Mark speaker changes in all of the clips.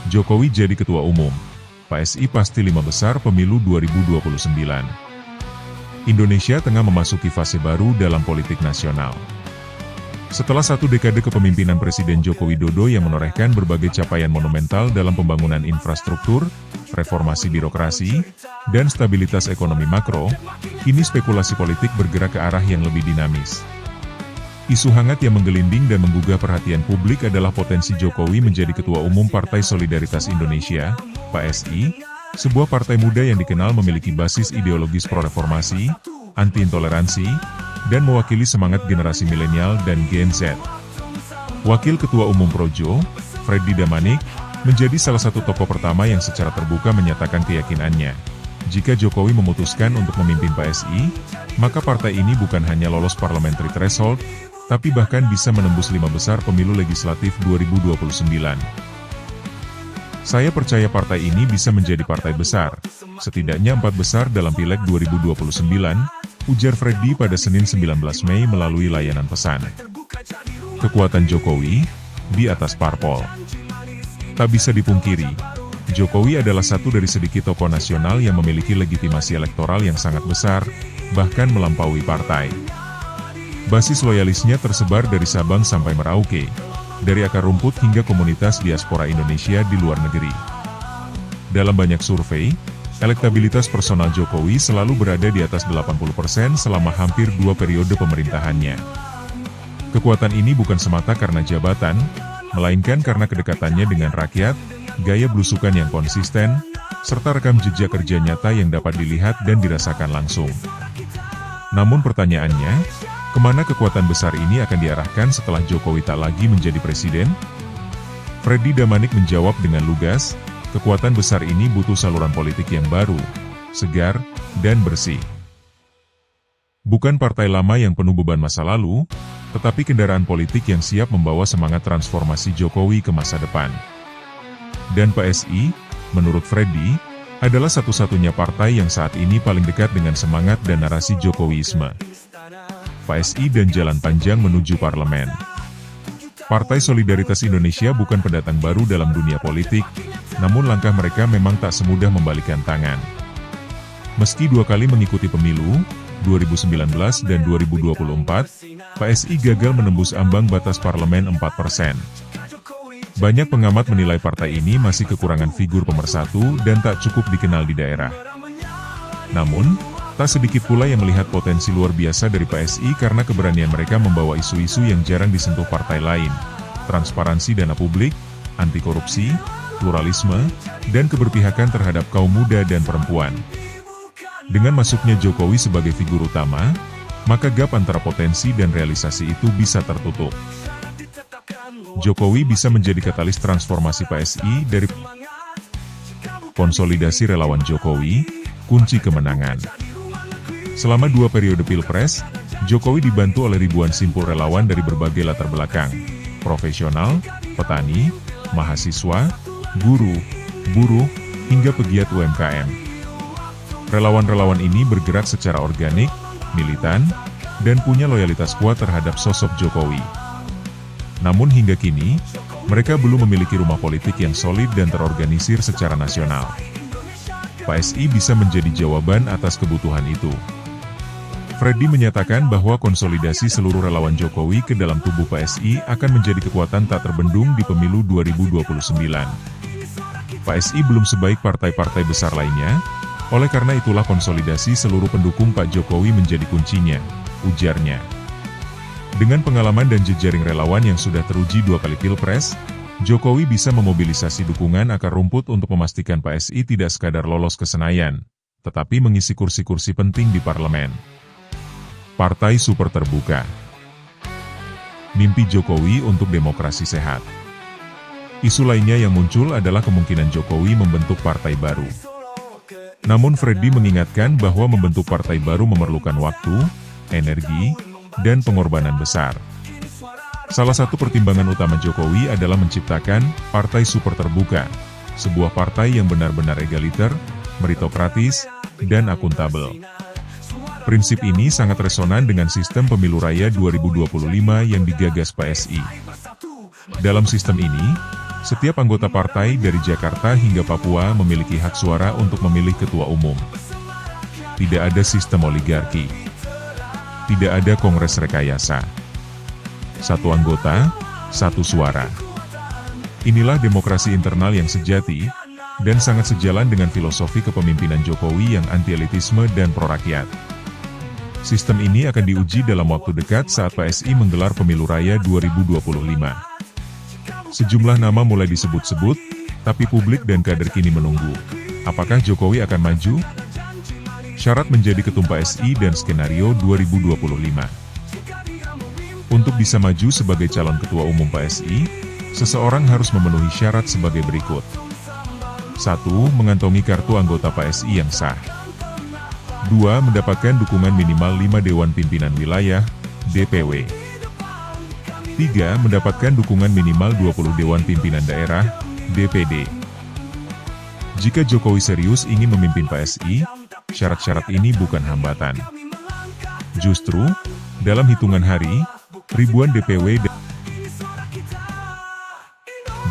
Speaker 1: Jokowi jadi ketua umum. PSI pasti 5 besar pemilu 2029. Indonesia tengah memasuki fase baru dalam politik nasional. Setelah 1 dekade kepemimpinan Presiden Joko Widodo yang menorehkan berbagai capaian monumental dalam pembangunan infrastruktur, reformasi birokrasi, dan stabilitas ekonomi makro, kini spekulasi politik bergerak ke arah yang lebih dinamis. Isu hangat yang menggelinding dan menggugah perhatian publik adalah potensi Jokowi menjadi Ketua Umum Partai Solidaritas Indonesia, PSI, sebuah partai muda yang dikenal memiliki basis ideologis pro-reformasi, anti-intoleransi, dan mewakili semangat generasi milenial dan Gen Z. Wakil Ketua Umum Projo, Freddy Damanik, menjadi salah satu tokoh pertama yang secara terbuka menyatakan keyakinannya. Jika Jokowi memutuskan untuk memimpin PSI, maka partai ini bukan hanya lolos parliamentary threshold, tapi bahkan bisa menembus 5 besar pemilu legislatif 2029. Saya percaya partai ini bisa menjadi partai besar, setidaknya 4 besar dalam Pileg 2029, ujar Freddy pada Senin 19 Mei melalui layanan pesan. Kekuatan Jokowi di atas parpol. Tak bisa dipungkiri, Jokowi adalah satu dari sedikit tokoh nasional yang memiliki legitimasi elektoral yang sangat besar, bahkan melampaui partai. Basis loyalisnya tersebar dari Sabang sampai Merauke, dari akar rumput hingga komunitas diaspora Indonesia di luar negeri. Dalam banyak survei, elektabilitas personal Jokowi selalu berada di atas 80% selama hampir 2 periode pemerintahannya. Kekuatan ini bukan semata karena jabatan, melainkan karena kedekatannya dengan rakyat, gaya belusukan yang konsisten, serta rekam jejak kerja nyata yang dapat dilihat dan dirasakan langsung. Namun pertanyaannya, kemana kekuatan besar ini akan diarahkan setelah Jokowi tak lagi menjadi presiden? Freddy Damanik menjawab dengan lugas, kekuatan besar ini butuh saluran politik yang baru, segar, dan bersih. Bukan partai lama yang penuh beban masa lalu, tetapi kendaraan politik yang siap membawa semangat transformasi Jokowi ke masa depan. Dan PSI, menurut Freddy, adalah satu-satunya partai yang saat ini paling dekat dengan semangat dan narasi Jokowiisme. PSI dan jalan panjang menuju parlemen. Partai Solidaritas Indonesia bukan pendatang baru dalam dunia politik, namun langkah mereka memang tak semudah membalikan tangan. Meski 2 kali mengikuti pemilu, 2019 dan 2024, PSI gagal menembus ambang batas parlemen 4%. Banyak pengamat menilai partai ini masih kekurangan figur pemersatu dan tak cukup dikenal di daerah. Namun, tak sedikit pula yang melihat potensi luar biasa dari PSI karena keberanian mereka membawa isu-isu yang jarang disentuh partai lain, transparansi dana publik, anti korupsi, pluralisme, dan keberpihakan terhadap kaum muda dan perempuan. Dengan masuknya Jokowi sebagai figur utama, maka gap antara potensi dan realisasi itu bisa tertutup. Jokowi bisa menjadi katalis transformasi PSI dari konsolidasi relawan Jokowi, kunci kemenangan. Selama 2 periode Pilpres, Jokowi dibantu oleh ribuan simpul relawan dari berbagai latar belakang, profesional, petani, mahasiswa, guru, buruh, hingga pegiat UMKM. Relawan-relawan ini bergerak secara organik, militan, dan punya loyalitas kuat terhadap sosok Jokowi. Namun hingga kini, mereka belum memiliki rumah politik yang solid dan terorganisir secara nasional. PSI bisa menjadi jawaban atas kebutuhan itu. Freddy menyatakan bahwa konsolidasi seluruh relawan Jokowi ke dalam tubuh PSI akan menjadi kekuatan tak terbendung di pemilu 2029. PSI belum sebaik partai-partai besar lainnya, oleh karena itulah konsolidasi seluruh pendukung Pak Jokowi menjadi kuncinya, ujarnya. Dengan pengalaman dan jejaring relawan yang sudah teruji 2 kali Pilpres, Jokowi bisa memobilisasi dukungan akar rumput untuk memastikan PSI tidak sekadar lolos ke Senayan, tetapi mengisi kursi-kursi penting di parlemen. Partai super terbuka. Mimpi Jokowi untuk demokrasi sehat. Isu lainnya yang muncul adalah kemungkinan Jokowi membentuk partai baru. Namun Freddy mengingatkan bahwa membentuk partai baru memerlukan waktu, energi, dan pengorbanan besar. Salah satu pertimbangan utama Jokowi adalah menciptakan partai super terbuka, sebuah partai yang benar-benar egaliter, meritokratis, dan akuntabel. Prinsip ini sangat resonan dengan sistem pemilu raya 2025 yang digagas PSI. Dalam sistem ini, Setiap anggota partai dari Jakarta hingga Papua memiliki hak suara untuk memilih ketua umum. Tidak ada sistem oligarki. Tidak ada kongres rekayasa. Satu anggota, satu suara. Inilah demokrasi internal yang sejati, dan sangat sejalan dengan filosofi kepemimpinan Jokowi yang anti-elitisme dan pro-rakyat. Sistem ini akan diuji dalam waktu dekat saat PSI menggelar pemilu raya 2025. Sejumlah nama mulai disebut-sebut, tapi publik dan kader kini menunggu. Apakah Jokowi akan maju? Syarat menjadi ketum PSI dan skenario 2025. Untuk bisa maju sebagai calon ketua umum PSI, seseorang harus memenuhi syarat sebagai berikut. 1. Mengantongi kartu anggota PSI yang sah. 2. Mendapatkan dukungan minimal 5 Dewan Pimpinan Wilayah, DPW. 3. Mendapatkan dukungan minimal 20 Dewan Pimpinan Daerah, DPD. Jika Jokowi serius ingin memimpin PSI, syarat-syarat ini bukan hambatan. Justru, dalam hitungan hari, ribuan DPW dan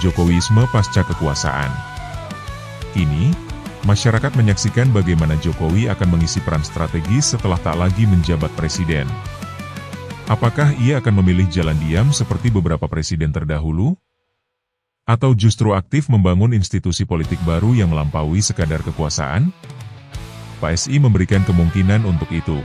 Speaker 1: Jokowisme pasca kekuasaan. Kini, masyarakat menyaksikan bagaimana Jokowi akan mengisi peran strategis setelah tak lagi menjabat presiden. Apakah ia akan memilih jalan diam seperti beberapa presiden terdahulu? Atau justru aktif membangun institusi politik baru yang melampaui sekadar kekuasaan? PSI memberikan kemungkinan untuk itu.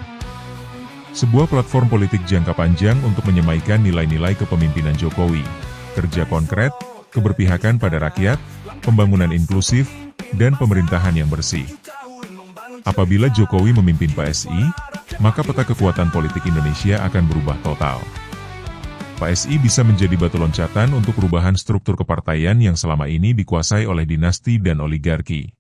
Speaker 1: Sebuah platform politik jangka panjang untuk menyemaikan nilai-nilai kepemimpinan Jokowi, kerja konkret, keberpihakan pada rakyat, pembangunan inklusif, dan pemerintahan yang bersih. Apabila Jokowi memimpin PSI, maka peta kekuatan politik Indonesia akan berubah total. PSI bisa menjadi batu loncatan untuk perubahan struktur kepartaian yang selama ini dikuasai oleh dinasti dan oligarki.